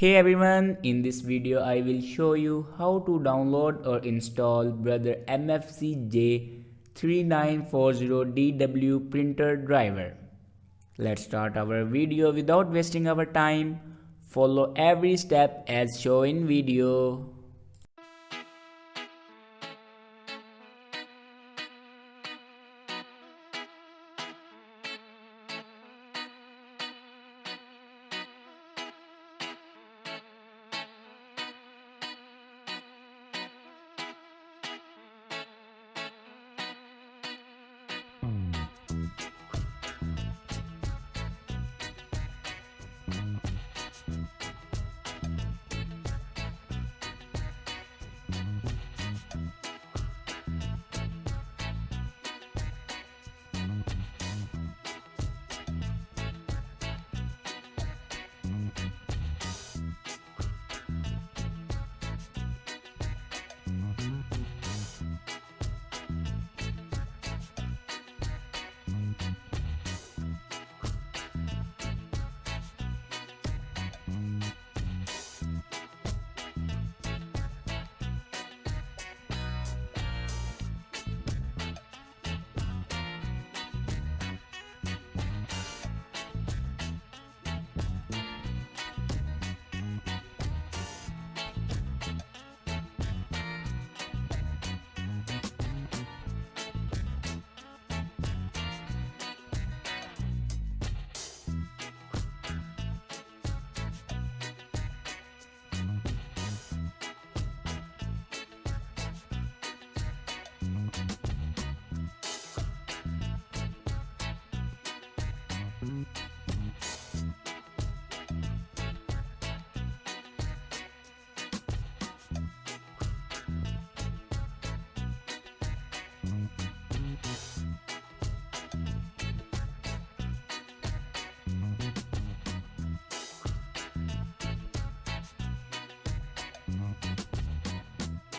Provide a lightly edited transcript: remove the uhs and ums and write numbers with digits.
Hey everyone, in this video I will show you how to download or install brother MFC J3940DW printer driver. Let's start our video without wasting our time. Follow every step as shown in video.